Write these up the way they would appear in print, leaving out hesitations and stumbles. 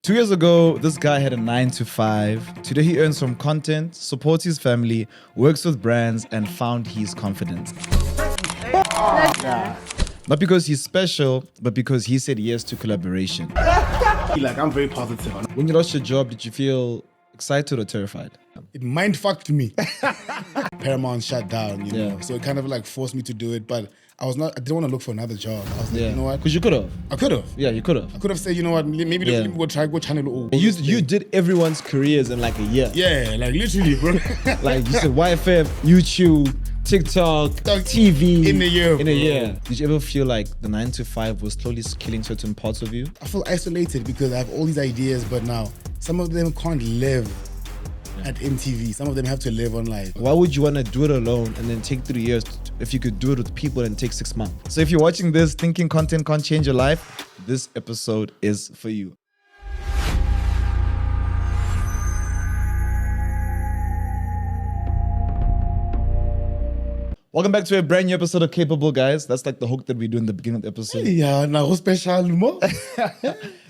2 years ago, this guy had a 9 to 5. Today, he earns from content, supports his family, works with brands, and found his confidence. Not because he's special, but because he said yes to collaboration. Like, I'm very positive. When you lost your job, did you feel excited or terrified? It mind fucked me. Paramount shut down, you know. Yeah. So it kind of like forced me to do it, but I didn't want to look for another job. I was like, you know what? Because you could have. I could have. Yeah, you could have. I could have said, you know what, maybe go channel. You did everyone's careers in like a year. Yeah, like literally, bro. Like you said, YFM, YouTube, TikTok, TV. In a year, In a bro. year. Did you ever feel like the 9 to 5 was slowly killing certain parts of you? I feel isolated because I have all these ideas, but now some of them can't live at MTV. Some of them have to live on like. Why would you want to do it alone and then take 3 years if you could do it with people and take 6 months? So if you're watching this thinking content can't change your life, this episode is for you. Welcome back to a brand new episode of Capable Guys. That's like the hook that we do in the beginning of the episode. Yeah, now special more.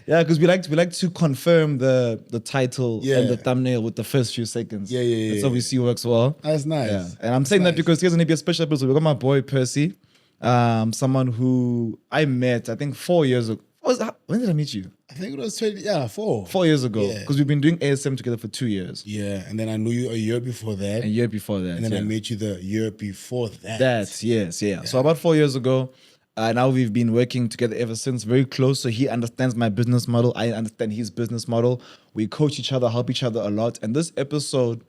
Yeah, because we like to confirm the title Yeah. and the thumbnail with the first few seconds. Yeah. That's how we see works well. That's nice. Yeah. And I'm saying that because here's gonna be a special episode. We got my boy Percy, someone who I met I think 4 years ago. When did I meet you? I think it was 4. 4 years ago. Yeah. Because we've been doing ASM together for 2 years. Yeah, and then I knew you a year before that. A year before that. And then yeah. I met you the year before that. That, yes, yeah. So about 4 years ago, now we've been working together ever since, very close. So he understands my business model. I understand his business model. We coach each other, help each other a lot. And this episode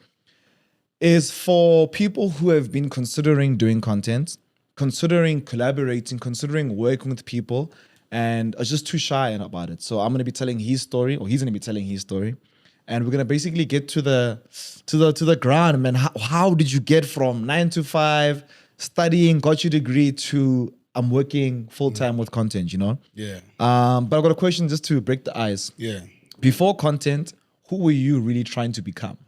is for people who have been considering doing content, considering collaborating, considering working with people, and are just too shy about it. So I'm going to be telling his story, or he's going to be telling his story. And we're gonna basically get to the ground, man. How did you get from 9 to 5, studying, got your degree, to I'm working full time with content? You know. Yeah. But I've got a question just to break the ice. Yeah. Before content, who were you really trying to become?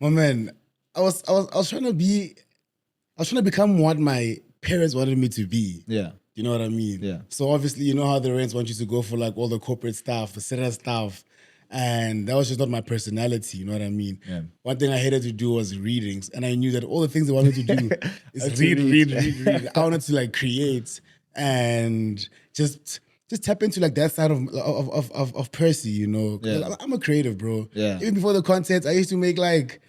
My man, I was trying to become what my parents wanted me to be. Yeah. You know what I mean? Yeah. So obviously, you know how the parents want you to go for like all the corporate stuff, the serious stuff. And that was just not my personality, you know what I mean? Yeah. One thing I hated to do was readings. And I knew that all the things they wanted to do is To read. read. I wanted to like create and just tap into like that side of Percy, you know? 'Cause Yeah. I'm a creative, bro. Yeah. Even before the content, I used to make like,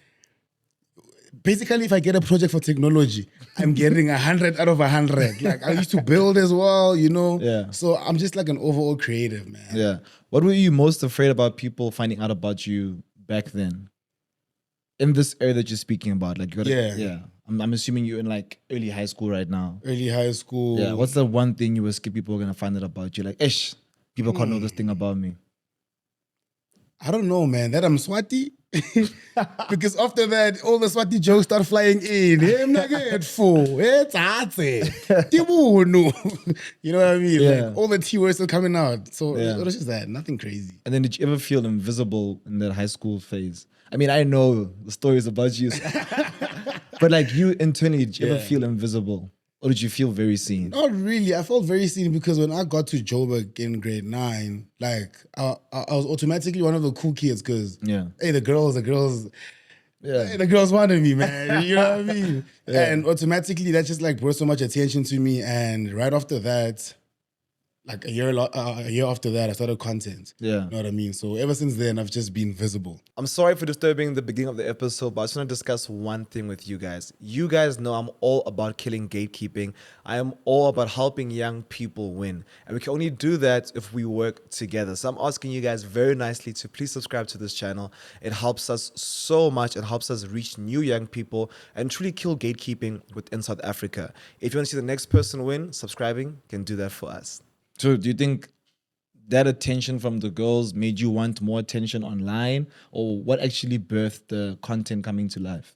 basically, if I get a project for technology, I'm getting 100 out of 100. Like I used to build as well, you know? Yeah. So I'm just like an overall creative, man. Yeah. What were you most afraid about people finding out about you back then? In this area that you're speaking about, like you got Yeah. I'm assuming you're in like early high school right now. Early high school. Yeah. What's the one thing you were scared people are gonna find out about you? Like, ish, people can't know this thing about me. I don't know, man. That I'm Swati. Because after that, all the Swati jokes start flying in. Hey, mnake, it's full. It's You know what I mean? Yeah. Like all the T words are coming out. So Yeah. it was just that. Nothing crazy. And then did you ever feel invisible in that high school phase? I mean, I know the stories about you, but like you internally, did you ever Yeah. feel invisible? Or did you feel very seen? Not really. I felt very seen because when I got to Joburg in grade 9, like I was automatically one of the cool kids because Yeah. hey, the girls, Yeah. hey, the girls wanted me, man. You know what I mean? Yeah. And automatically that just like brought so much attention to me. And right after that, like a year after that, I started content. Yeah. You know what I mean? So ever since then, I've just been visible. I'm sorry for disturbing the beginning of the episode, but I just want to discuss one thing with you guys. You guys know I'm all about killing gatekeeping. I am all about helping young people win. And we can only do that if we work together. So I'm asking you guys very nicely to please subscribe to this channel. It helps us so much. It helps us reach new young people and truly kill gatekeeping within South Africa. If you want to see the next person win, subscribing can do that for us. So do you think that attention from the girls made you want more attention online, or what actually birthed the content coming to life?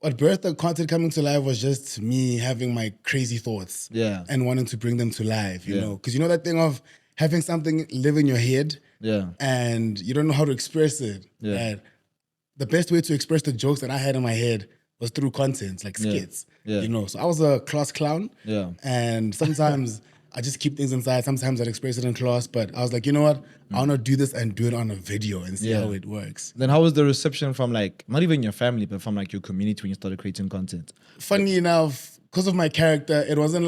What birthed the content coming to life was just me having my crazy thoughts. Yeah. And wanting to bring them to life, you Yeah. know? Because you know that thing of having something live in your head Yeah. and you don't know how to express it. Yeah. And the best way to express the jokes that I had in my head was through content, like Yeah. skits. Yeah. You know, so I was a class clown. Yeah. And sometimes I just keep things inside. Sometimes I'd express it in class, but I was like, you know what? I want to do this and do it on a video and see how it works. Then how was the reception from like, not even your family, but from like your community when you started creating content? Funny enough, because of my character, it wasn't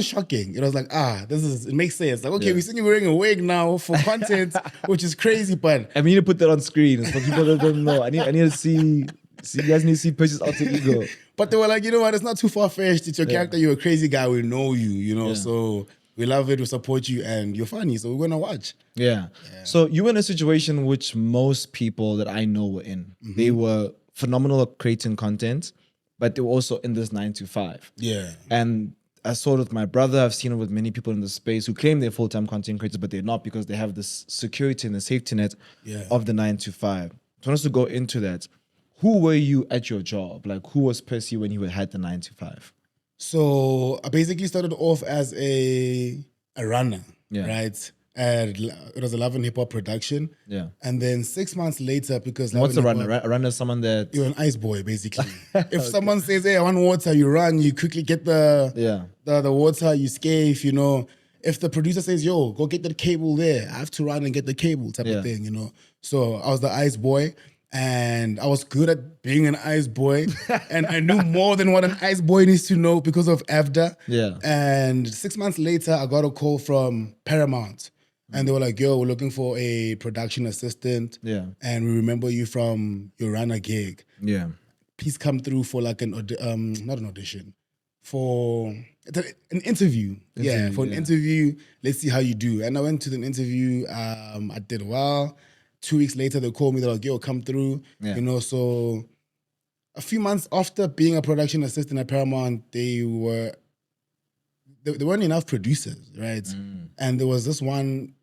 shocking. It was like, it makes sense. Like, okay, we see you wearing a wig now for content, which is crazy, but I mean, you need to put that on screen for people that don't know. I need to see you guys need to see Percy's alter ego. but they were like, you know what, it's not too far-fetched. It's your character, you're a crazy guy, we know you, you know, so we love it, we support you, and you're funny, so we're gonna watch. Yeah. So you were in a situation which most people that I know were in. They were phenomenal at creating content, but they were also in this 9 to 5. Yeah. And I saw it with my brother. I've seen it with many people in the space who claim they're full-time content creators, but they're not because they have this security and the safety net of the 9 to 5. So I want us to go into that. Who were you at your job? Like, who was Percy when he had the 9 to 5? So I basically started off as a runner, right? And it was a Love and Hip Hop production. Yeah. And then 6 months later, because what's a runner? A runner is someone that you're an ice boy, basically. If someone says, "Hey, I want water," you run. You quickly get the water. You scave. You know. If the producer says, "Yo, go get the cable there," I have to run and get the cable, type of thing. You know. So I was the ice boy. And I was good at being an ice boy. And I knew more than what an ice boy needs to know because of AFDA. Yeah. And 6 months later, I got a call from Paramount. And they were like, yo, we're looking for a production assistant. Yeah. And we remember you from your runner gig. Yeah. Please come through for like not an audition, for an interview. Yeah, for an interview. Let's see how you do. And I went to the interview. I did well. 2 weeks later, they called me. They're like, yo, come through. You know, so a few months after being a production assistant at Paramount, there weren't enough producers, right? And there was this one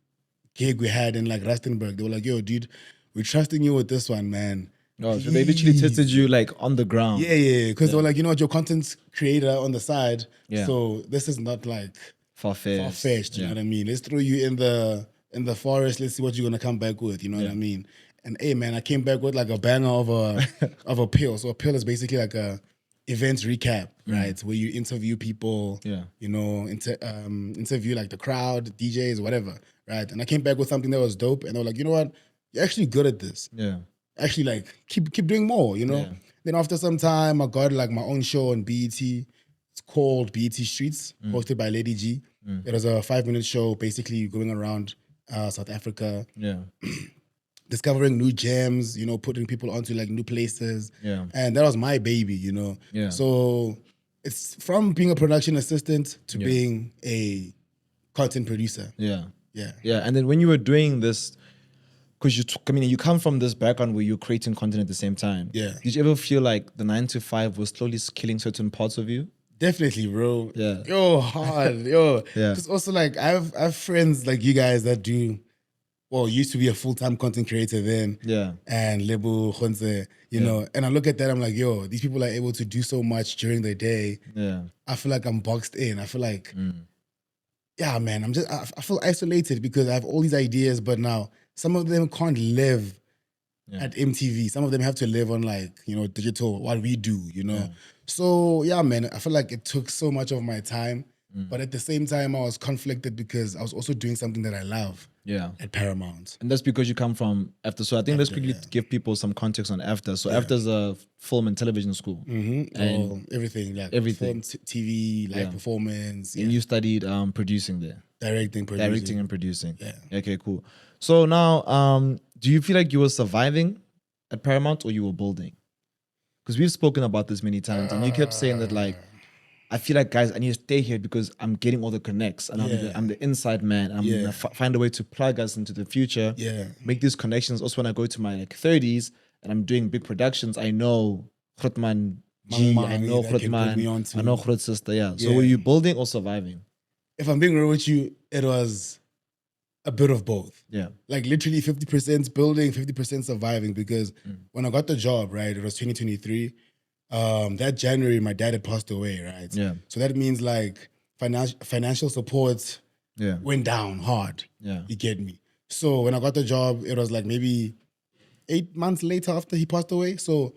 gig we had in like Rustenburg. They were like, yo, dude, we're trusting you with this one, man. Oh, so they literally tested you like on the ground. Yeah. Because they were like, you know what, you're a content creator on the side. So this is not like far-fetched, you know what I mean? Let's throw you in the forest. Let's see what you're gonna come back with. You know what I mean? And hey, man, I came back with like a banger of a pill. So a pill is basically like a events recap, right? Where you interview people. You know, interview like the crowd, DJs, whatever, right? And I came back with something that was dope. And they were like, you know what? You're actually good at this. Yeah. Actually, like keep doing more. You know. Yeah. Then after some time, I got like my own show on BET. It's called BET Streets, hosted by Lady G. It was a 5-minute show, basically going around South Africa, discovering new gems, you know, putting people onto like new places, and that was my baby, you know. So it's from being a production assistant to being a content producer. And then when you were doing this, because you come from this background where you're creating content at the same time. Did you ever feel like the 9 to 5 was slowly killing certain parts of you? Definitely, bro. Yo, hard. Yo. Just also like I have friends like you guys that used to be a full-time content creator then. And Lebu, Khonse, you know. And I look at that, I'm like, yo, these people are able to do so much during the day. I feel like I'm boxed in. I feel like, man, I feel isolated because I have all these ideas, but now some of them can't live at MTV. Some of them have to live on like, you know, digital, what we do, you know. So yeah, man, I feel like it took so much of my time, but at the same time, I was conflicted because I was also doing something that I love at Paramount. And that's because you come from AFDA. So I think let's quickly give people some context on AFDA. So AFDA is a film and television school. And everything, like film, TV, live performance. And you studied producing there. Directing and producing. Okay, cool. So now, do you feel like you were surviving at Paramount or you were building? Because we've spoken about this many times, and you kept saying that, like, I feel like, guys, I need to stay here because I'm getting all the connects, and I'm the inside man. And I'm gonna find a way to plug us into the future. Make these connections. Also, when I go to my like 30s and I'm doing big productions, I know Grootman G, I know Grootman, I know Groot Sister. So were you building or surviving? If I'm being real with you, it was a bit of both. Like literally 50% building, 50% surviving, because when I got the job, right, it was 2023. That January, my dad had passed away, right? So that means like financial support went down hard. You get me? So when I got the job, it was like maybe 8 months later after he passed away. So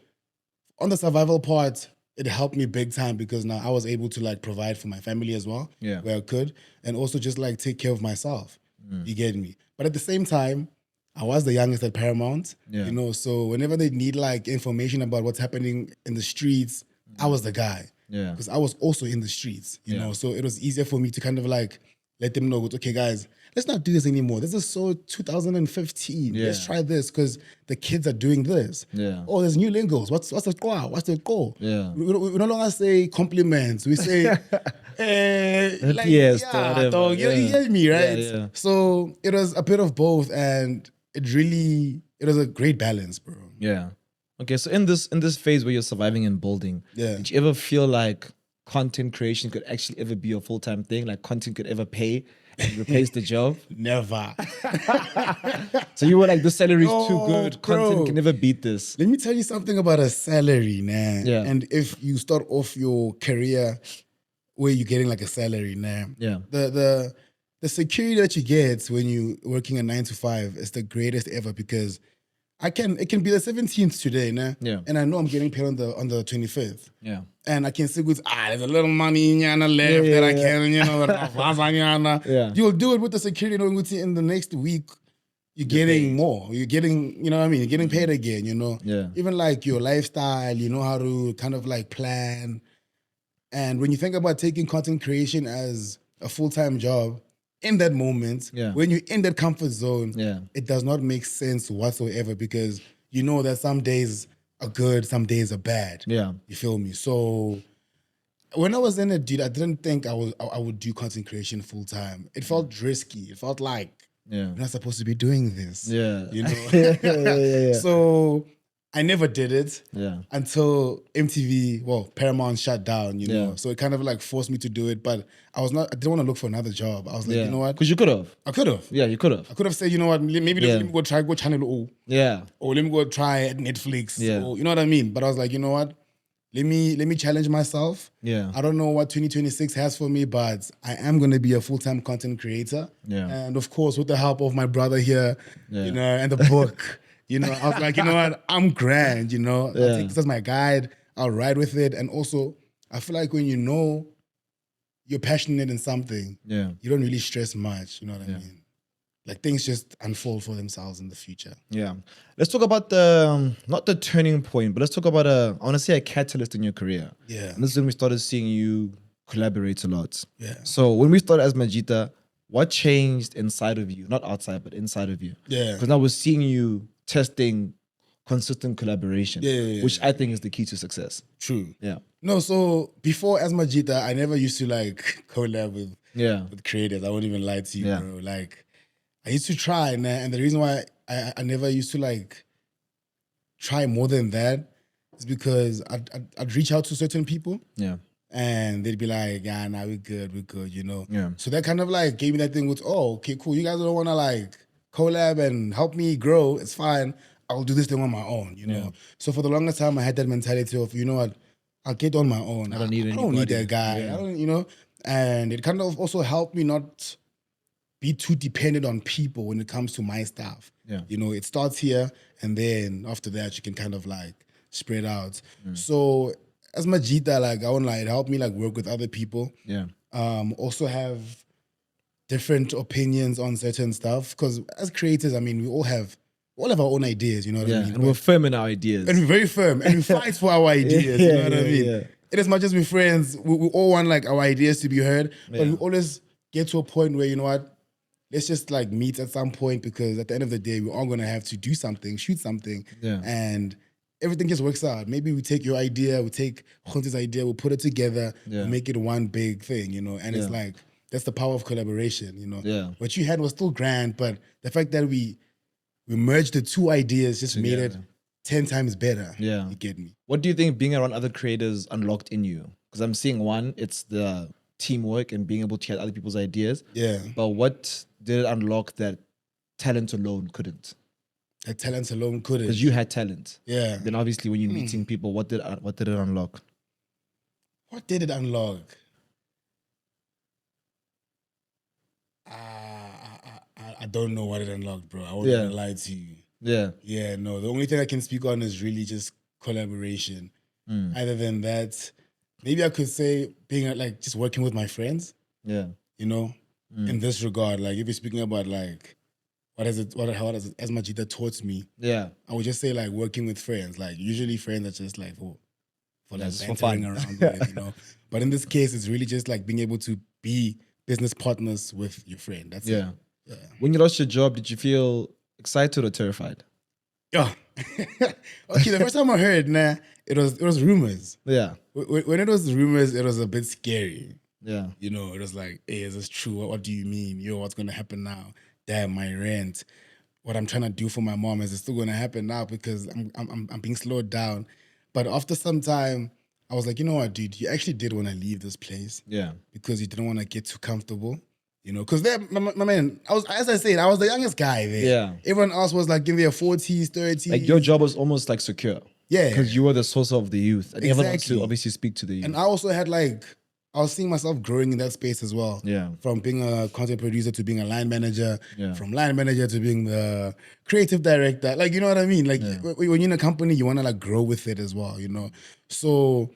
on the survival part, it helped me big time because now I was able to like provide for my family as well, where I could, and also just like take care of myself. You get me? But at the same time, I was the youngest at Paramount, you know, so whenever they need like information about what's happening in the streets, I was the guy. Because I was also in the streets, you know, so it was easier for me to kind of like let them know, okay, guys, let's not do this anymore. This is so 2015. Let's try this because the kids are doing this. Oh, there's new lingos. What's the qua? What's the go? We no longer say compliments. We say, like, yes, dog, you hear me, right? So it was a bit of both, and it was a great balance, bro. Yeah. Okay, so in this phase where you're surviving and building, did you ever feel like content creation could actually ever be a full-time thing? Like content could ever pay and replace the job? Never. So you were like, the salary is too good. Content can never beat this. Let me tell you something about a salary, man. And if you start off your career where you're getting like a salary, man. The security that you get when you're working a 9 to 5 is the greatest ever because it can be the 17th today, nah? And I know I'm getting paid on the 25th. And I can say, there's a little money left that I can, you know, you'll do it with the security, knowing in the next week, you're getting more. You're getting, you know what I mean? You're getting paid again, you know? Even like your lifestyle, you know how to kind of like plan. And when you think about taking content creation as a full-time job, in that moment, when you're in that comfort zone, it does not make sense whatsoever because you know that some days are good, some days are bad. You feel me? So when I was in it, dude, I didn't think I would do content creation full time. It felt risky. It felt like you're not supposed to be doing this. You know? So I never did it until MTV, Paramount shut down, you know. So it kind of like forced me to do it, but I didn't want to look for another job. I was like, you know what? Because you could have. I could have. Yeah, you could have. I could have said, you know what, maybe let me go try Channel O. Or let me go try at Netflix. Or, you know what I mean? But I was like, you know what? Let me challenge myself. I don't know what 2026 has for me, but I am going to be a full-time content creator. And of course, with the help of my brother here, you know, and the book. You know, I was like, you know what? I'm grand, you know. I take this as my guide. I'll ride with it. And also, I feel like when you know you're passionate in something, you don't really stress much. You know what I mean? Like things just unfold for themselves in the future. Let's talk about not the turning point, but let's talk about I want to say a catalyst in your career. And this is when we started seeing you collaborate a lot. So when we started as Majita, what changed inside of you? Not outside, but inside of you. Because now we're seeing you testing consistent collaboration, which I think is the key to success. True. No, so before as Majita, I never used to like collab with creators. I won't even lie to you, bro. Like I used to try, and the reason why I never used to like try more than that is because I'd reach out to certain people. And they'd be like, nah, we're good, you know? So that kind of like gave me that thing with, okay, cool. You guys don't want to like collab and help me grow. It's fine. I'll do this thing on my own, you know? So for the longest time, I had that mentality of, you know what? I'll get on my own. I don't need that guy. I don't, you know? And it kind of also helped me not be too dependent on people when it comes to my stuff. You know, it starts here, and then after that, you can kind of like spread out. So as Majita, like I won't lie, it helped me like work with other people. Also have different opinions on certain stuff. Because as creators, I mean, we all have our own ideas, you know what I mean? And we're firm in our ideas. And we're very firm. And we fight for our ideas, you know what I mean? And as much as we're friends, we all want like our ideas to be heard. But we always get to a point where, you know what, let's just like meet at some point, because at the end of the day, we're all gonna have to do something, shoot something. And everything just works out. Maybe we take your idea, we take Khonte's idea, we'll put it together, we'll make it one big thing, you know? And it's like, that's the power of collaboration, you know? What you had was still grand, but the fact that we merged the two ideas just made it 10 times better. You get me? What do you think being around other creators unlocked in you? Because I'm seeing one, it's the teamwork and being able to hear other people's ideas. But what did it unlock that talent alone couldn't? That talent alone couldn't. Because you had talent. Then obviously when you're meeting people, what did it unlock? What did it unlock? I don't know what it unlocked, bro. I wouldn't gonna lie to you. No. The only thing I can speak on is really just collaboration. Other than that, maybe I could say being like just working with my friends. Yeah. You know, in this regard, like if you're speaking about like how does it as Majida taught me? Yeah. I would just say like working with friends. Like usually friends are just like for like for fun around with, you know. But in this case, it's really just like being able to be business partners with your friend. That's it. Yeah. When you lost your job, did you feel excited or terrified? Yeah. Okay, the first time I heard, it was rumors. Yeah. When it was rumors, it was a bit scary. Yeah. You know, it was like, hey, is this true? What do you mean? Yo, what's gonna happen now? Damn, my rent. What I'm trying to do for my mom, is it still gonna happen now? Because I'm being slowed down. But after some time, I was like, you know what, dude, you actually did want to leave this place. Yeah. Because you didn't want to get too comfortable. You know, because there, my man, I was, as I said, I was the youngest guy there. Yeah. Everyone else was like in their 40s, 30s. Like your job was almost like secure. Yeah. Because you were the source of the youth. And everyone wants to obviously speak to the youth. And I also had like, I was seeing myself growing in that space as well. Yeah. From being a content producer to being a line manager. Yeah. From line manager to being the creative director. Like, you know what I mean? Like when you're in a company, you want to like grow with it as well, you know? So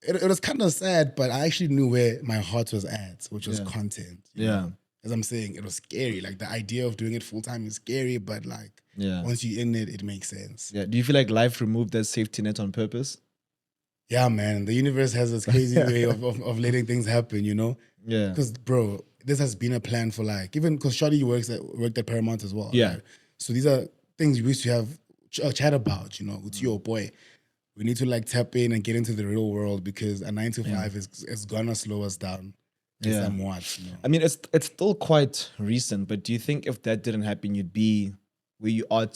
it was kind of sad, but I actually knew where my heart was at, which was content. You know? As I'm saying, it was scary. Like the idea of doing it full time is scary, but like once you're in it, it makes sense. Yeah. Do you feel like life removed that safety net on purpose? Yeah, man. The universe has this crazy way of letting things happen, you know? Yeah. Because, bro, this has been a plan for like, even because Shawty worked at Paramount as well. Yeah. Right? So these are things we used to have a chat about, you know, with your boy. We need to like tap in and get into the real world because a 9 to 5 is gonna slow us down. Somewhat, you know? I mean, it's still quite recent, but do you think if that didn't happen, you'd be where you are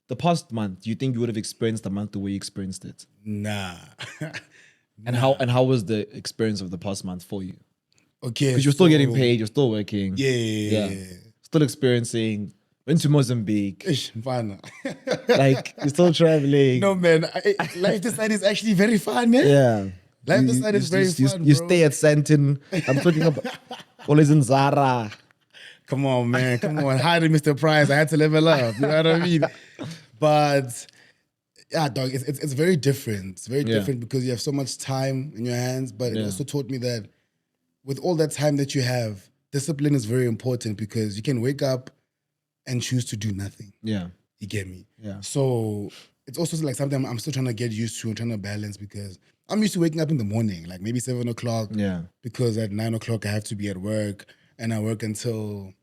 the past month? Do you think you would have experienced the month the way you experienced it? Nah. And how was the experience of the past month for you? Okay. Because you're still getting paid, you're still working. Yeah. Still experiencing. Went to Mozambique. Fun. Like, you're still traveling. No, man. Life this side is actually very fun, eh? Yeah. Life this side is very fun, You bro. stay at Santin. I'm talking about always in Zara. Come on, man. Come on. Hi to Mr. Price. I had to level up. You know what I mean? But yeah, dog, it's very different. It's very different because you have so much time in your hands. But it also taught me that with all that time that you have, discipline is very important because you can wake up and choose to do nothing. Yeah. You get me? Yeah. So it's also like something I'm still trying to get used to and trying to balance because I'm used to waking up in the morning, like maybe 7 o'clock. Yeah. Because at 9 o'clock I have to be at work and I work until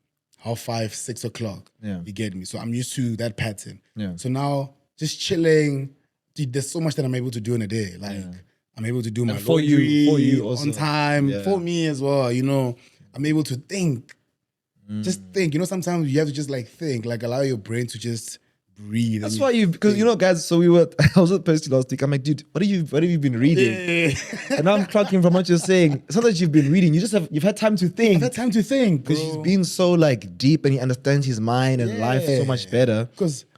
5, 6 o'clock. Yeah. You get me? So I'm used to that pattern. Yeah. So now just chilling, dude, there's so much that I'm able to do in a day. Like I'm able to do my for laundry you also. on time, for me as well, you know. I'm able to think. Just think. You know, sometimes you have to just like think, like allow your brain to just breathe. That's why because you know, guys, so I was with Percy last week. I'm like, dude, what have you been reading? And now I'm clocking from what you're saying. It's not that you've been reading, you've had time to think. I've had time to think. Because he's been so like deep and he understands his mind and life so much better.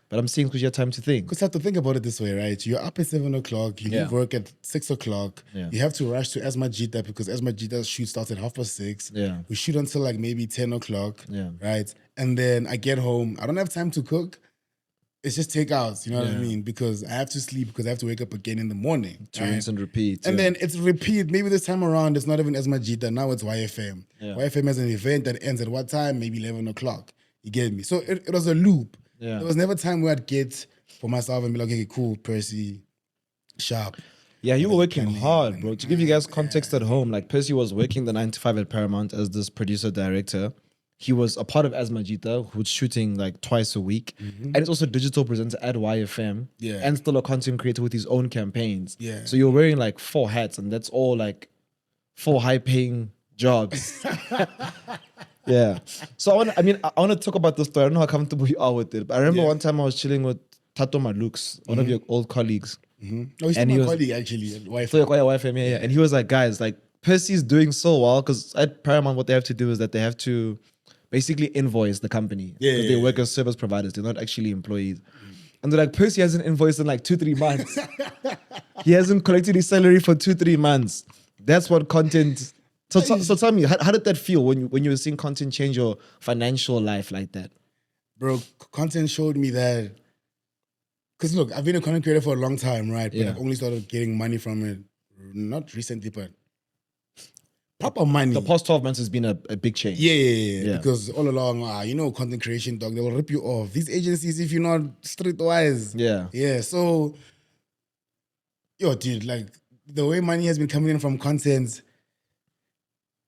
But I'm saying because you have time to think. Because you have to think about it this way, right? You're up at 7 o'clock, you leave work at 6 o'clock. Yeah. You have to rush to Asma Jita because Asma Jita's shoot starts at 6:30. Yeah. We shoot until like maybe 10 o'clock. Yeah. Right? And then I get home. I don't have time to cook. It's just takeouts, you know what I mean? Because I have to sleep because I have to wake up again in the morning. To rinse and repeat. And then it's repeat. Maybe this time around, it's not even Asma Jita. Now it's YFM. Yeah. YFM has an event that ends at what time? Maybe 11 o'clock. You get me? So it was a loop. Yeah. There was never a time where I'd get for myself and be like, okay, cool, Percy, sharp. Yeah, you were working hard, bro. To give you guys context at home, like Percy was working the 9 to 5 at Paramount as this producer-director. He was a part of Asmajita, who's shooting like twice a week. And he's also a digital presenter at YFM. Yeah. And still a content creator with his own campaigns. Yeah. So you're wearing like 4 hats, and that's all like 4 high-paying jobs. Yeah. So I want to talk about this story. I don't know how comfortable you are with it. But I remember one time I was chilling with Thato Malux, one of your old colleagues. Oh, he's my colleague actually at YFM. So you're YFM, yeah. And he was like, guys, like Percy's doing so well because at Paramount, what they have to do is that they have to basically invoice the company because they work as service providers. They're not actually employees. And they're like, Percy hasn't invoiced in like 2-3 months. He hasn't collected his salary for 2-3 months. That's what content. So tell me, how did that feel when you were seeing content change your financial life like that? Bro, content showed me that Because look, I've been a content creator for a long time, right? But I've only started getting money from it, not recently, but proper money. The past 12 months has been a big change. Yeah. Because all along, content creation, dog, they will rip you off. These agencies, if you're not streetwise. Yeah. So, dude, like the way money has been coming in from content,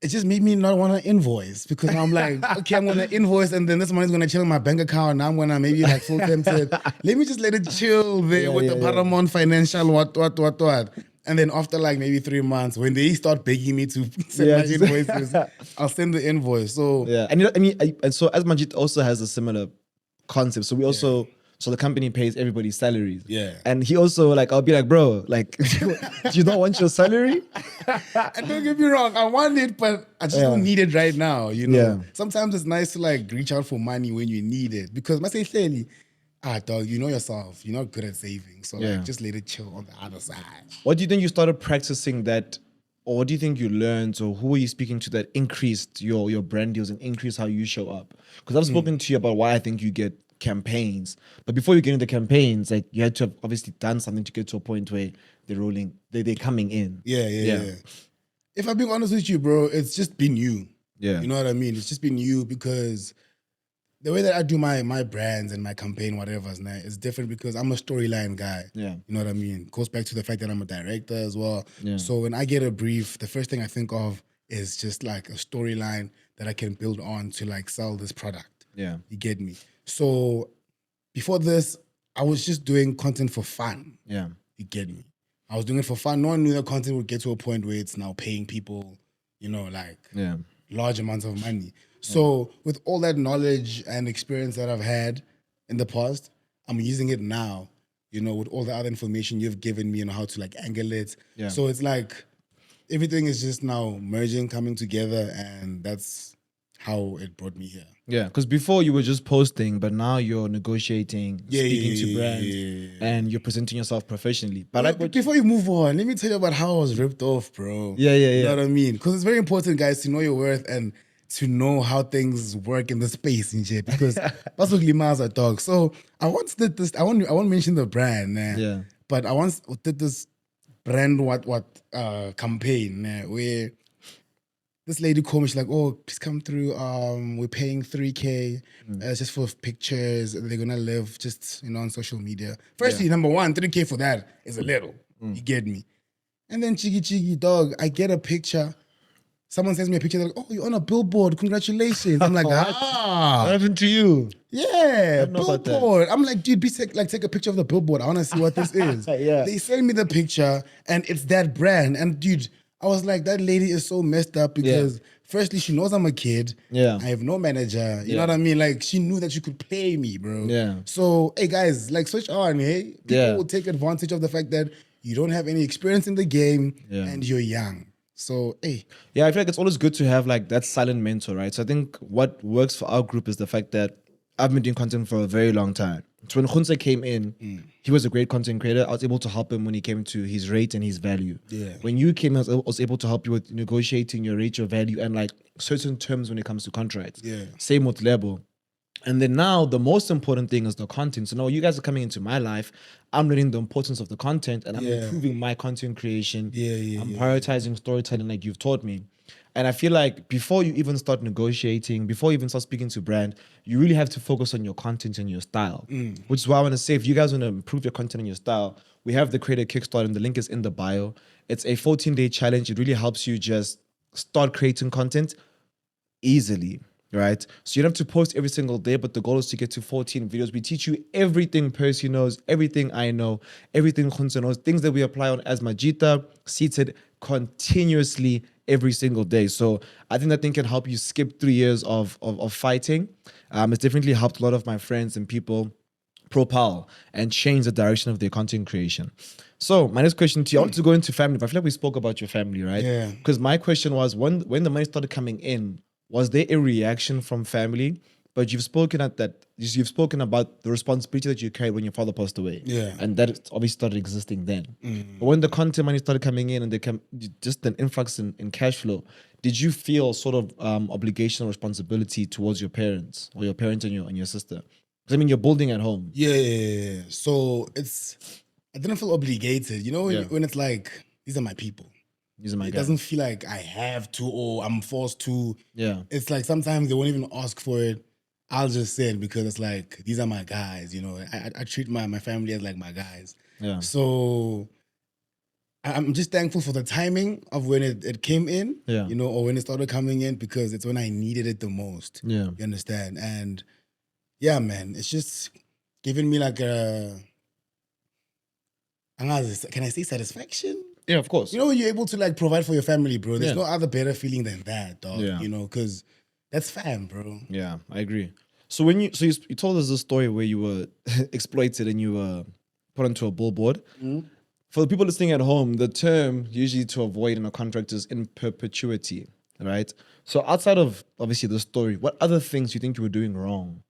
it just made me not want to invoice because I'm like, okay, I'm going to invoice and then this money's going to chill in my bank account and I'm going to maybe like full tempted. Let me just let it chill there with the Paramount Financial, what. And then after like maybe 3 months, when they start begging me to send my invoices, I'll send the invoice. So and and so as Manjit also has a similar concept. So we also so the company pays everybody's salaries. Yeah. And he also I'll be like, bro, like, do you not want your salary? And don't get me wrong, I want it, but I just don't need it right now. Sometimes it's nice to like reach out for money when you need it because I say fairly. Dog, you know yourself. You're not good at saving. So just let it chill on the other side. What do you think you started practicing that, or what do you think you learned, or who are you speaking to that increased your brand deals and increased how you show up? Because I've spoken to you about why I think you get campaigns. But before you get into campaigns, like you had to have obviously done something to get to a point where they're coming in. Yeah. If I'm being honest with you, bro, it's just been you. Yeah. You know what I mean? It's just been you because the way that I do my brands and my campaign, whatever, is different because I'm a storyline guy. Yeah. You know what I mean? Goes back to the fact that I'm a director as well. Yeah. So when I get a brief, the first thing I think of is just like a storyline that I can build on to like sell this product. Yeah. You get me? So before this, I was just doing content for fun. Yeah. You get me? I was doing it for fun. No one knew that content would get to a point where it's now paying people, large amounts of money. So with all that knowledge and experience that I've had in the past, I'm using it now, with all the other information you've given me and how to like angle it. Yeah. So it's like everything is just now merging, coming together, and that's how it brought me here. Yeah, because before you were just posting, but now you're negotiating, speaking to brands, and you're presenting yourself professionally. But before you move on, let me tell you about how I was ripped off, bro. Yeah. You know what I mean? Because it's very important, guys, to know your worth and to know how things work in the space and shit. Because that's what Lima's a dog. So I once did this. I won't mention the brand, but I once did this brand campaign where this lady called me. She's like, "Oh, please come through. We're paying 3K just for pictures. They're gonna live just on social media. Firstly, number one, 3K for that is a little. You get me? And then cheeky dog, I get a picture. Someone sends me a picture. They're like, "Oh, you're on a billboard. Congratulations!" I'm like, What happened to you? Yeah, billboard. I'm like, dude, take a picture of the billboard. I want to see what this is. They send me the picture, and it's that brand. And dude, I was like, that lady is so messed up because firstly, she knows I'm a kid. Yeah. I have no manager. You know what I mean? Like, she knew that she could pay me, bro. Yeah. So, hey, guys, like, switch on, hey? People will take advantage of the fact that you don't have any experience in the game and you're young. So, hey. Yeah, I feel like it's always good to have like that silent mentor, right? So I think what works for our group is the fact that I've been doing content for a very long time. So when Khunse came in, he was a great content creator. I was able to help him when he came to his rate and his value. Yeah. When you came, I was able to help you with negotiating your rate, your value, and like certain terms when it comes to contracts. Yeah. Same with Lebo. And then now the most important thing is the content. So now you guys are coming into my life. I'm learning the importance of the content and I'm improving my content creation. I'm prioritizing storytelling like you've taught me. And I feel like before you even start negotiating, before you even start speaking to brand, you really have to focus on your content and your style. Which is why I want to say, if you guys want to improve your content and your style, we have the Creator Kickstart and the link is in the bio. It's a 14-day challenge. It really helps you just start creating content easily. Right? So you don't have to post every single day, but the goal is to get to 14 videos. We teach you everything Percy knows, everything I know, everything Khunse knows, things that we apply on as Majita, seated continuously every single day. So I think that thing can help you skip 3 years of fighting. It's definitely helped a lot of my friends and people propel and change the direction of their content creation. So my next question to you, I want to go into family. I feel like we spoke about your family, right? Yeah. Because my question was, when the money started coming in, was there a reaction from family? But you've spoken about the responsibility that you carried when your father passed away. Yeah. And that obviously started existing then. But when the content money started coming in and just an influx in cash flow, did you feel sort of obligation or responsibility towards your parents or your parents and your sister? Because I mean, you're building at home. Yeah. So I didn't feel obligated. You know, when it's like, these are my people. These are my guys. It doesn't feel like I have to or I'm forced to. Yeah. It's like sometimes they won't even ask for it. I'll just say it because it's like, these are my guys, you know. I treat my family as like my guys. Yeah. So I'm just thankful for the timing of when it came in, you know, or when it started coming in, because it's when I needed it the most. Yeah. You understand? And yeah, man, it's just giving me like can I say satisfaction? Yeah, of course. You know, when you're able to like provide for your family, bro, there's no other better feeling than that, dog. Yeah. You know, because that's fam, bro. Yeah, I agree. So when you told us a story where you were exploited and you were put onto a billboard. Mm-hmm. For the people listening at home, the term usually to avoid in a contract is in perpetuity, right? So outside of obviously the story, what other things do you think you were doing wrong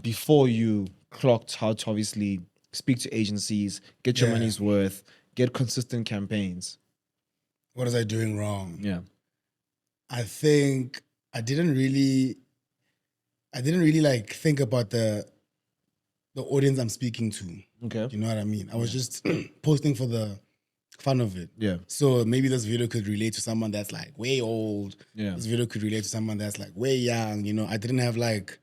before you clocked how to obviously speak to agencies, get your money's worth, get consistent campaigns? What was I doing wrong? Yeah. I think I didn't really like think about the audience I'm speaking to. Okay. You know what I mean? I was just posting for the fun of it. Yeah. So maybe this video could relate to someone that's like way old. Yeah. This video could relate to someone that's like way young. You know, I didn't have like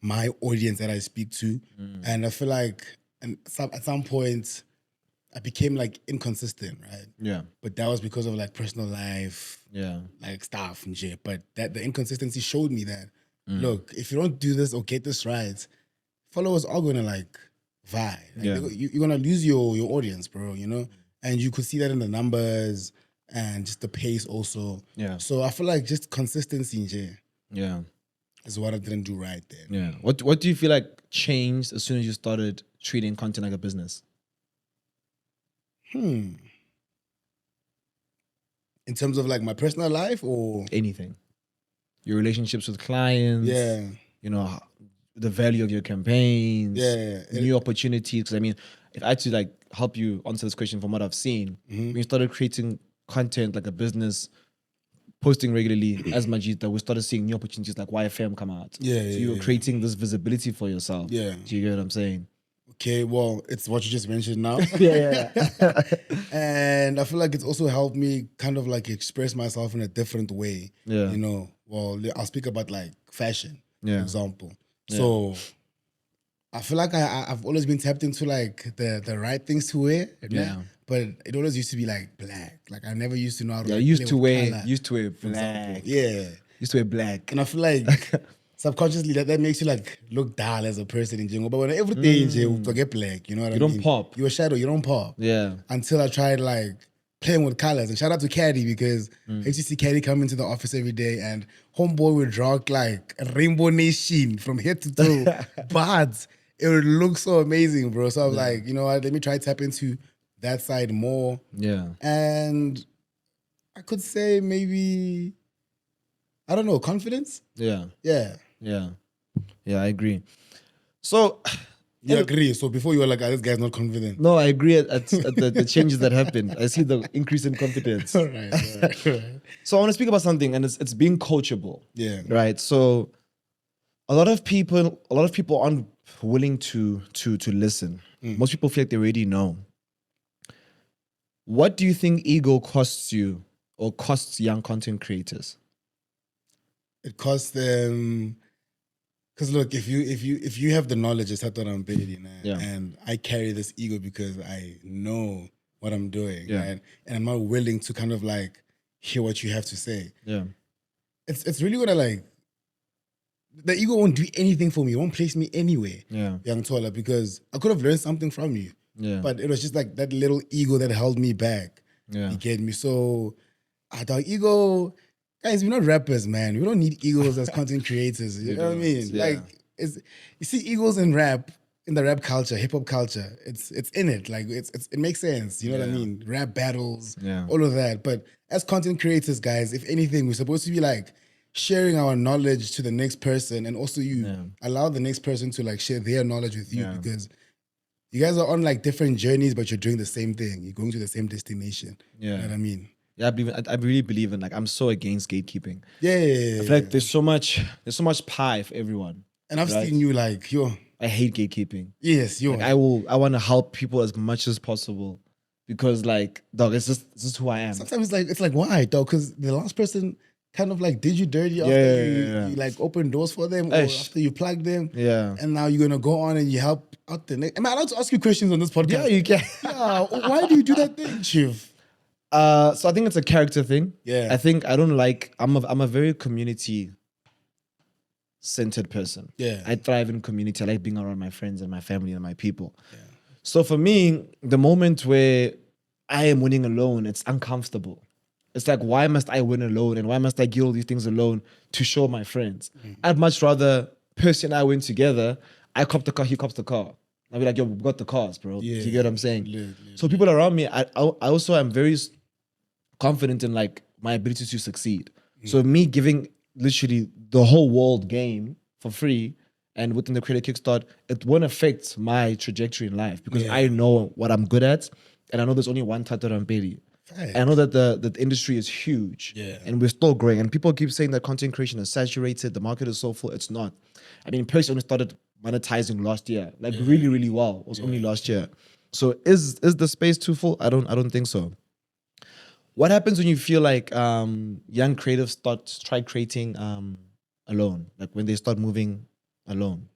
my audience that I speak to. And I feel like at some point I became like inconsistent, right? Yeah. But that was because of like personal life, like stuff and shit. But the inconsistency showed me that, look, if you don't do this or get this right, followers are gonna like vibe. Like you're gonna lose your audience, bro, you know? And you could see that in the numbers and just the pace also. Yeah. So I feel like just consistency in J. Yeah. Is what I didn't do right there. Yeah. What do you feel like changed as soon as you started treating content like a business? In terms of like my personal life or anything? Your relationships with clients. Yeah. You know, the value of your campaigns. Yeah. New opportunities. Because I mean, if I had to like help you answer this question from what I've seen, when you started creating content like a business, posting regularly as Majita, we started seeing new opportunities like YFM come out. Yeah. So you were creating this visibility for yourself. Yeah. Do you get what I'm saying? Okay, well, it's what you just mentioned now. Yeah. And I feel like it's also helped me kind of like express myself in a different way. Yeah. You know, well, I'll speak about like fashion, for example. Yeah. So I feel like I've always been tapped into like the right things to wear. Yeah. But it always used to be like black. Like I never used to know how to used to wear black. Yeah. Used to wear black. And I feel like subconsciously that makes you like look dull as a person in general. But when every day in jail, you get black, you know what I mean? You don't pop. You're a shadow, you don't pop. Yeah. Until I tried like playing with colors. And shout out to Caddy because I used to see Caddy come into the office every day and homeboy would rock like a rainbow nation from head to toe. But it would look so amazing, bro. So I was like, you know what, let me try to tap into that side more. Yeah. And I could say maybe, I don't know, confidence? Yeah. Yeah. Yeah. Yeah, I agree. So you agree? So before you were like, this guy's not confident. No, I agree at the changes that happened. I see the increase in confidence. All right. So I want to speak about something, and it's being coachable. Yeah. Right. So a lot of people aren't willing to listen. Most people feel like they already know. What do you think ego costs you or costs young content creators? It costs them, because look, if you have the knowledge of Thato Rampedi, and I carry this ego because I know what I'm doing, right? And I'm not willing to kind of like hear what you have to say. Yeah, it's really gonna like, the ego won't do anything for me. It won't place me anywhere. Yeah, young Tola, because I could have learned something from you. Yeah, but it was just like that little ego that held me back. Yeah, you get me? So I thought ego. Guys, we're not rappers, man. We don't need egos as content creators. You know what I mean? Yeah. Like, you see egos in rap, in the rap culture, hip hop culture. It's in it. Like, it makes sense. You know what I mean? Rap battles, all of that. But as content creators, guys, if anything, we're supposed to be like sharing our knowledge to the next person, and also allow the next person to like share their knowledge with you, because you guys are on like different journeys, but you're doing the same thing. You're going to the same destination. Yeah. You know what I mean? Yeah, I really believe in, like, I'm so against gatekeeping. Yeah. I feel like there's so much pie for everyone. And I've seen you like, I hate gatekeeping. Yes, like, I want to help people as much as possible because like, dog, it's just who I am. Sometimes it's like why, dog? Because the last person kind of like did you dirty after you like opened doors for them or after you plugged them. Yeah. And now you're gonna go on and you help out the next. Am I allowed to ask you questions on this podcast? Yeah, you can. Yeah. Why do you do that thing, Chief? So I think it's a character thing. Yeah. I think I don't like. I'm a very community-centered person. Yeah. I thrive in community. I like being around my friends and my family and my people. Yeah. So for me, the moment where I am winning alone, it's uncomfortable. It's like, why must I win alone? And why must I get all these things alone to show my friends? I'd much rather Percy and I win together. I cop the car, he cops the car. I'll be like, yo, we've got the cars, bro. Yeah, you get what I'm saying? So people around me, I also am very confident in like my ability to succeed. So me giving literally the whole world game for free and within the Creator Kickstart, it won't affect my trajectory in life because I know what I'm good at and I know there's only one Thato Rampedi. I know that the industry is huge and we're still growing. And people keep saying that content creation is saturated, the market is so full. It's not. I mean, Percy only started monetizing last year, like really, really well. It was only last year. So is the space too full? I don't think so. What happens when you feel like young creatives try creating alone? Like when they start moving alone?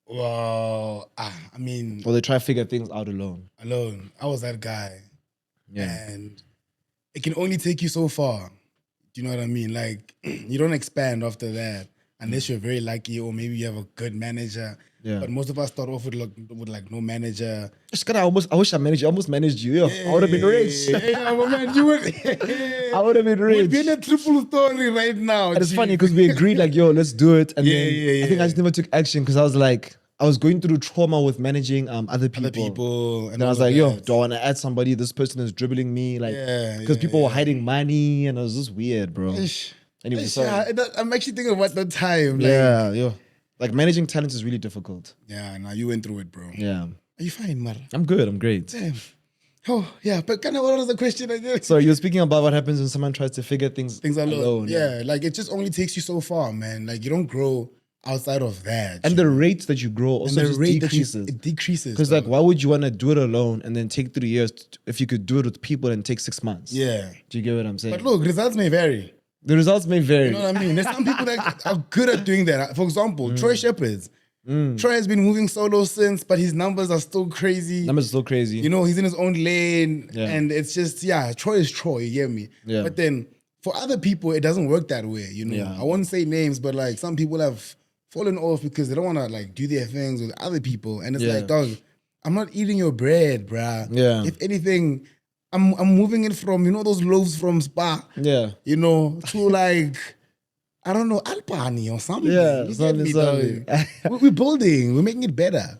Well, I mean... Or they try to figure things out alone. Alone. I was that guy. Yeah. And it can only take you so far. Do you know what I mean? Like, you don't expand after that unless you're very lucky or maybe you have a good manager. Yeah. But most of us start off with like no manager. I wish I almost managed you. I would have been rich. Yeah, man, you would. I would have been rich. We'd be in a triple story right now. And it's funny because we agreed like, yo, let's do it. And then I think I just never took action because I was going through trauma with managing other people. And I was like, yo, do I want to add somebody? This person is dribbling me. Like, because people were hiding money and it was just weird, bro. Anyway, I'm actually thinking about that time. Like, like managing talent is really difficult. Yeah, now you went through it, bro. Yeah. Are you fine, Mara? I'm good. I'm great. Damn. Oh, yeah. But kind of what was the question again? So you're speaking about what happens when someone tries to figure things alone. Yeah, like it just only takes you so far, man. Like you don't grow outside of that. And the rate that you grow also just decreases. It decreases. Because like, why would you want to do it alone and then take 3 years if you could do it with people and take 6 months? Yeah. Do you get what I'm saying? But look, results may vary. The results may vary. You know what I mean? There's some people that are good at doing that. For example, Troy Shepherds. Troy has been moving solo since, but his numbers are still crazy. Numbers are still crazy. You know, he's in his own lane. Yeah. And it's just, Troy is Troy, you get me? Yeah. But then for other people, it doesn't work that way, you know? Yeah. I won't say names, but like some people have fallen off because they don't want to like do their things with other people. And it's like, dog, I'm not eating your bread, bruh. Yeah. If anything, I'm moving it from, you know, those loaves from Spa. Yeah. You know, to like... I don't know, Alpani or something. Yeah, something. We're building, we're making it better.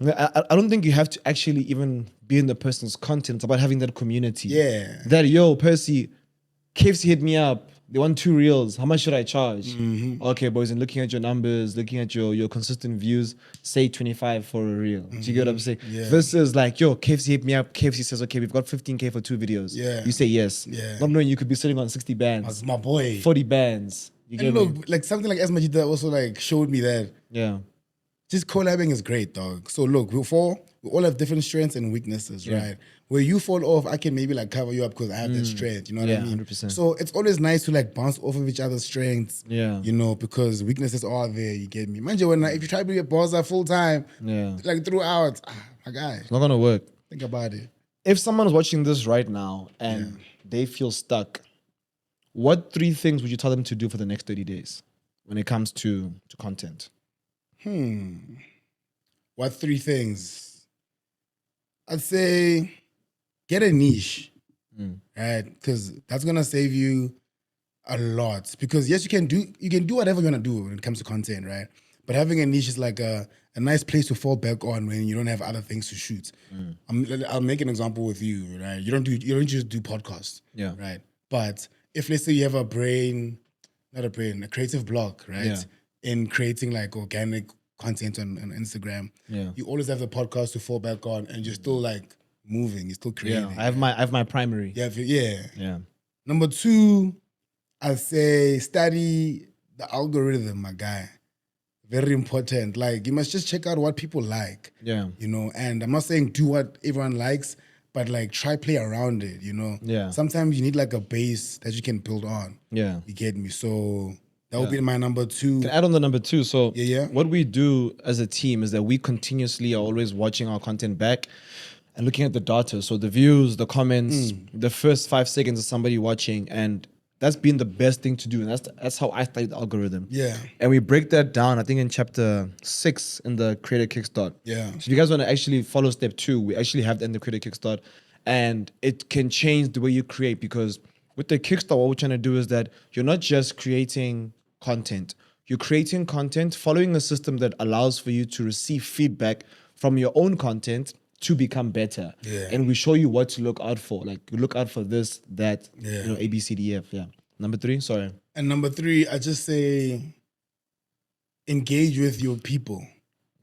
I don't think you have to actually even be in the person's content. It's about having that community. Yeah. That, yo, Percy, KFC hit me up. They want 2 reels. How much should I charge? Okay, boys, and looking at your numbers, looking at your consistent views, say 25 for a reel. Do you get what I'm saying? Yeah. Versus like, yo, KFC hit me up. KFC says, okay, we've got 15K for 2 videos. Yeah. You say yes. Yeah. Not knowing you could be sitting on 60 bands. That's my boy. 40 bands. And look, like something like Esmajita also like showed me that. Yeah. Just collabing is great, dog. So look, we all have different strengths and weaknesses, right? Where you fall off, I can maybe like cover you up because I have that strength. You know what I mean? 100%. So it's always nice to like bounce off of each other's strengths. Yeah. You know, because weaknesses are there, you get me? Mind you, if you try to be a bosser full time, like throughout, my guy. It's not gonna work. Think about it. If someone's watching this right now and they feel stuck, what 3 things would you tell them to do for the next 30 days when it comes to content? What 3 things? I'd say get a niche, right? Because that's gonna save you a lot. Because yes, you can do whatever you wanna do when it comes to content, right? But having a niche is like a nice place to fall back on when you don't have other things to shoot. I'll make an example with you, right? You don't just do podcasts, right? But if let's say you have a creative block, right? Yeah. In creating like organic content on Instagram, you always have the podcast to fall back on, and you're still like moving, you're still creating. Yeah, I have my primary. Yeah. Number 2, I'd say study the algorithm, my guy. very important. Like, you must just check out what people like. Yeah. You know, and I'm not saying do what everyone likes, but like try play around it, you know? Yeah. Sometimes you need like a base that you can build on. Yeah. You get me? So that would be my number 2. Can add on the number 2. So Yeah. what we do as a team is that we continuously are always watching our content back and looking at the data. So the views, the comments, the first 5 seconds of somebody watching, and that's been the best thing to do. And that's how I studied the algorithm. Yeah. And we break that down, I think, in chapter 6 in the Creator Kickstart. Yeah. So if you guys want to actually follow step 2, we actually have that in the Creator Kickstart. And it can change the way you create, because with the Kickstart, what we're trying to do is that you're not just creating content. You're creating content following a system that allows for you to receive feedback from your own content to become better. Yeah. And we show you what to look out for. Like, you look out for this, that, Yeah. you know, A, B, C, D, F. Yeah. Number 3, sorry. And number 3, I just say engage with your people.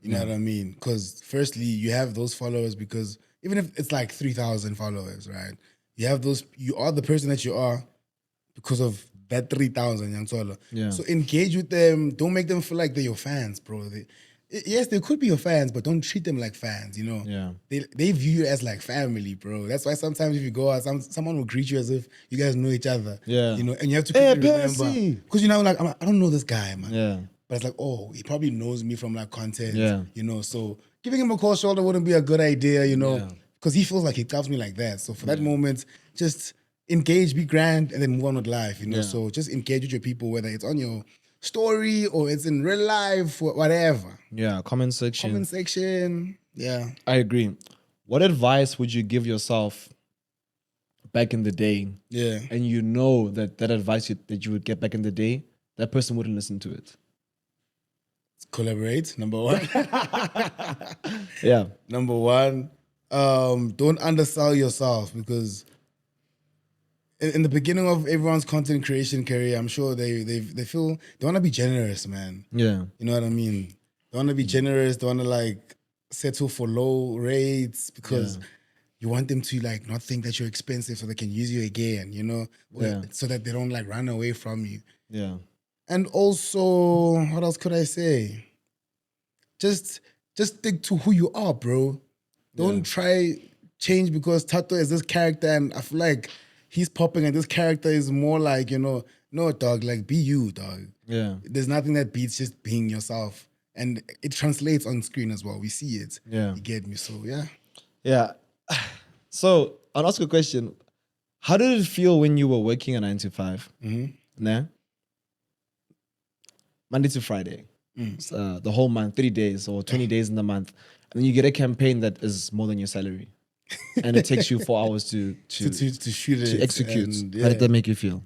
You know what I mean? Because firstly, you have those followers because even if it's like 3,000 followers, right? You have those, you are the person that you are because of that 3,000, young Tola. Yeah. So engage with them. Don't make them feel like they're your fans, bro. Yes, they could be your fans, but don't treat them like fans, you know? Yeah. They view you as like family, bro. That's why sometimes if you go out, someone will greet you as if you guys know each other. Yeah. You know, and you have to quickly remember. Percy. Because you know, like, I don't know this guy, man. Yeah. But it's like, oh, he probably knows me from like content. Yeah. You know, so giving him a cold shoulder wouldn't be a good idea, you know, because he feels like he tells me like that. So for that moment, just engage, be grand, and then move on with life, you know. So just engage with your people, whether it's on your story or it's in real life or whatever. Yeah, comment section. Comment section. Yeah. I agree. What advice would you give yourself back in the day? Yeah. And you know that advice that you would get back in the day, that person wouldn't listen to it. Collaborate, number 1. Yeah. Number 1, don't undersell yourself, because in the beginning of everyone's content creation career, I'm sure they feel they want to be generous, man. Yeah. You know what I mean? They want to be generous. They want to like settle for low rates because you want them to like not think that you're expensive so they can use you again, you know? So that they don't like run away from you. Yeah. And also, what else could I say? Just stick to who you are, bro. Don't try change because Thato is this character and I feel like he's popping and this character is more like, you know, no, dog, like be you, dog. Yeah. There's nothing that beats just being yourself. And it translates on screen as well. We see it. Yeah. You get me? So, yeah. Yeah. So, I'll ask you a question. How did it feel when you were working a 9 to 5? Nah? Monday to Friday. The whole month, 30 days or 20 days in the month. And then you get a campaign that is more than your salary. And it takes you 4 hours to shoot it, to execute. And, How did that make you feel?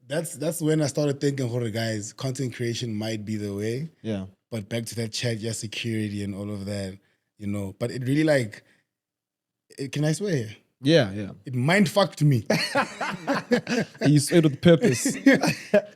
That's when I started thinking, for the guys, content creation might be the way. Yeah. But back to that chat, security and all of that, you know. But it really like, can I swear? Yeah, yeah. It mind fucked me. You said with purpose.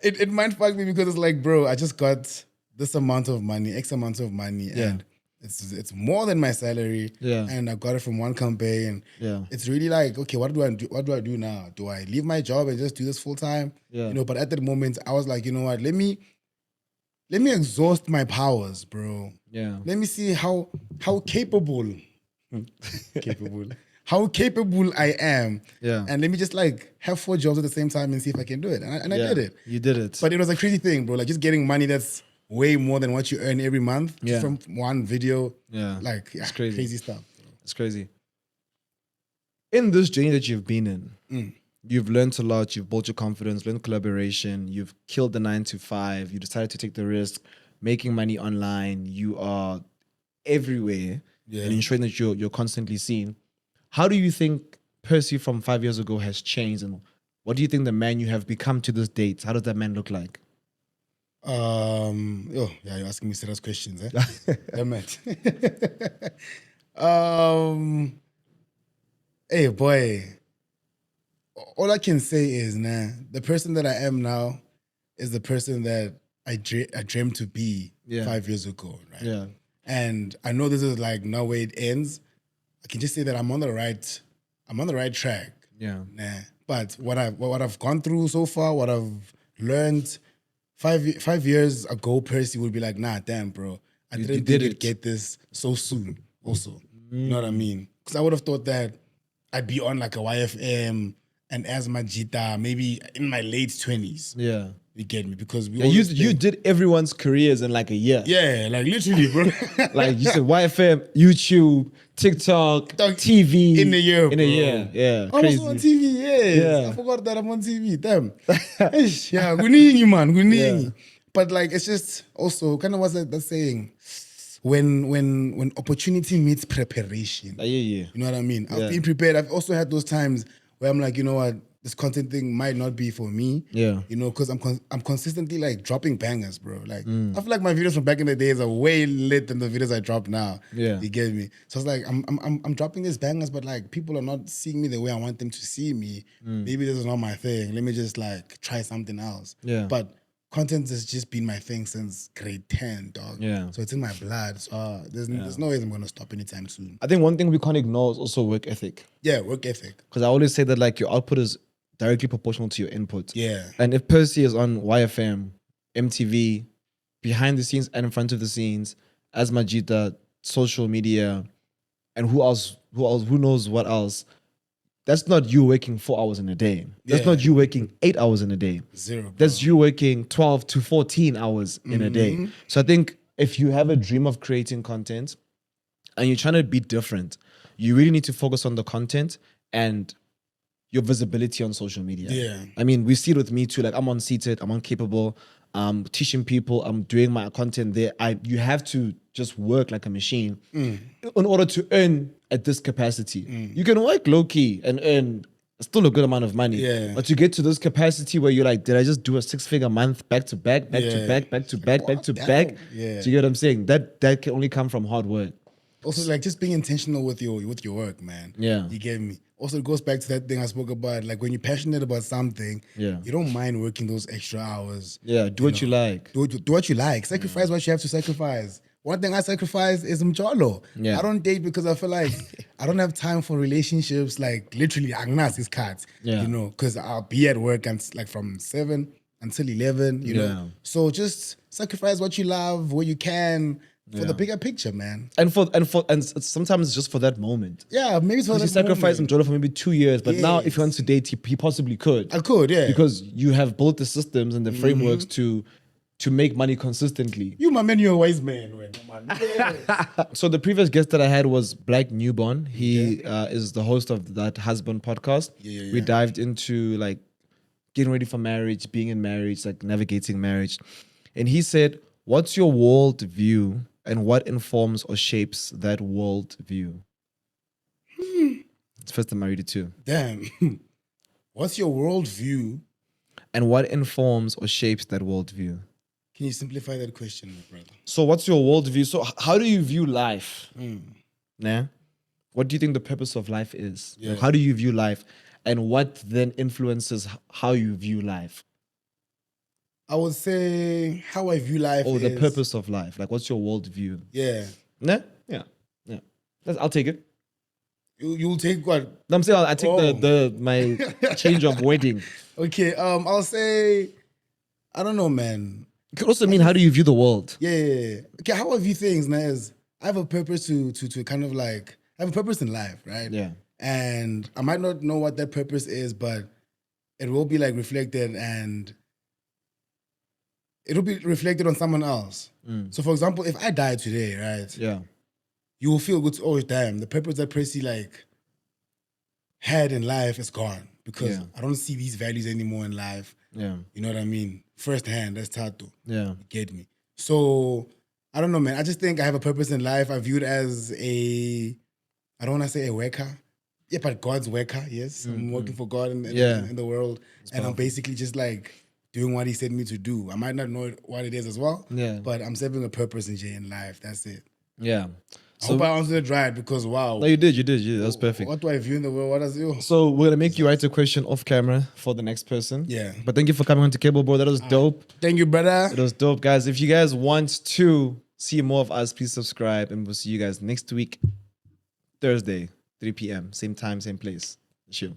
It mind fucked me because it's like, bro, I just got this amount of money, X amount of money, and it's more than my salary. Yeah. And I got it from one campaign. Yeah. It's really like, okay, what do I do? What do I do now? Do I leave my job and just do this full time? Yeah. You know, but at that moment, I was like, you know what? Let me exhaust my powers, bro. Yeah. Let me see how capable how capable I am. Yeah. And let me just like have 4 jobs at the same time and see if I can do it. And I did it. You did it. But it was a crazy thing, bro. Like just getting money that's way more than what you earn every month from one video. Yeah. Like, it's crazy stuff. It's crazy. In this journey that you've been in, you've learned a lot, you've built your confidence, learned collaboration, you've killed the 9 to 5, you decided to take the risk, making money online, you are everywhere and ensuring that you're constantly seen. How do you think Percy from 5 years ago has changed, and what do you think the man you have become to this date? How does that man look like? You're asking me serious questions, eh? Damn it. Hey, boy. All I can say is, the person that I am now is the person that I dreamed to be 5 years ago, right? Yeah. And I know this is like not where it ends. I can just say that I'm on the right track. Yeah. But what I've gone through so far, what I've learned 5 years ago, Percy would be like, nah, damn, bro. I didn't think you'd get this so soon also. You know what I mean? Because I would have thought that I'd be on like a YFM and as Majita, maybe in my late 20s. Yeah. You get me? Because you did everyone's careers in like a year. Yeah, like literally, bro. Like you said, YFM, YouTube, TikTok, TV. In a year, In bro. a year, yeah. I was on TV, yes. Yeah. I forgot that I'm on TV. Damn. Yeah, guningi, man, guningi. Yeah. But like, it's just also kind of what's that saying? When opportunity meets preparation. Yeah. You know what I mean? I've been prepared. I've also had those times where I'm like, you know what? This content thing might not be for me. Yeah. You know, because I'm consistently like dropping bangers, bro. Like I feel like my videos from back in the days are way lit than the videos I drop now. Yeah. You get me? So it's like I'm dropping these bangers, but like people are not seeing me the way I want them to see me. Maybe this is not my thing. Let me just like try something else. Yeah. But content has just been my thing since grade 10, dog. Yeah. So it's in my blood. So there's no way I'm gonna stop anytime soon. I think one thing we can't ignore is also work ethic. Yeah, work ethic. Because I always say that like your output is directly proportional to your input. Yeah. And if Percy is on YFM, MTV, behind the scenes and in front of the scenes, as Majita, social media, and who knows what else, that's not you working 4 hours in a day. That's not you working 8 hours in a day. Zero. Bro. That's you working 12 to 14 hours in a day. So I think if you have a dream of creating content and you're trying to be different, you really need to focus on the content and your visibility on social media. Yeah. I mean, we see it with me too. Like I'm on Seated, I'm on Capable, I'm teaching people, I'm doing my content there. You have to just work like a machine in order to earn at this capacity. You can work low key and earn still a good amount of money. Yeah. But to get to this capacity where you're like, did I just do a 6-figure month back to back, back to back, back to back, back to back? Yeah. Do you get what I'm saying? That can only come from hard work. Also, like just being intentional with your work, man. Yeah. You get me? Also, it goes back to that thing I spoke about. Like when you're passionate about something, you don't mind working those extra hours. Yeah, do what you like. Do what you like. Sacrifice what you have to sacrifice. One thing I sacrifice is mjolo. Yeah. I don't date because I feel like I don't have time for relationships. Like literally, agnas is cards. Yeah. You know, because I'll be at work and like from 7 until 11. You know, so just sacrifice what you love where you can. For the bigger picture, man. And sometimes just for that moment. Yeah, maybe it's for that you sacrifice moment. Jordan for maybe 2 years, but now if he wants to date, he possibly could. I could, yeah. Because you have built the systems and the frameworks to make money consistently. You, my man, you're a wise man. So the previous guest that I had was Black Newborn. He is the host of that Husband podcast. We dived into like getting ready for marriage, being in marriage, like navigating marriage. And he said, what's your world view and what informs or shapes that world view? It's first time I read it too. Damn. What's your world view? And what informs or shapes that world view? Can you simplify that question, my brother? So what's your world view? So how do you view life? Nah? What do you think the purpose of life is? Yeah. Like, how do you view life? And what then influences how you view life? I would say how I view life is... the purpose of life. Like, what's your world view? Yeah. Nah? Yeah. I'll take it. You'll take what? No, I'm saying I take my change of wedding. Okay, I'll say, I don't know, man. It could also mean how do you view the world? Yeah. Okay, how I view things now is I have a purpose to kind of like, I have a purpose in life, right? Yeah. And I might not know what that purpose is, but it will be like reflected and it'll be reflected on someone else. So for example, if I die today, right? Yeah. You will feel good, oh damn, the purpose that Percy like had in life is gone because I don't see these values anymore in life. Yeah. You know what I mean? First hand, that's Thato. Yeah. You get me? So I don't know, man. I just think I have a purpose in life. I view it as I don't want to say a worker. Yeah, but God's worker, yes. I'm working for God in the world. And I'm basically just like doing what he said me to do. I might not know what it is as well. Yeah. But I'm serving a purpose in life. That's it. Yeah. So, I hope I answered it right because wow. No, you did. That's perfect. What do I view in the world? What does you? So we're gonna make you write a question off camera for the next person. Yeah. But thank you for coming on to Cable, bro. That was dope. Thank you, brother. It was dope, guys. If you guys want to see more of us, please subscribe, and we'll see you guys next week, Thursday, 3 p.m. Same time, same place. Chill.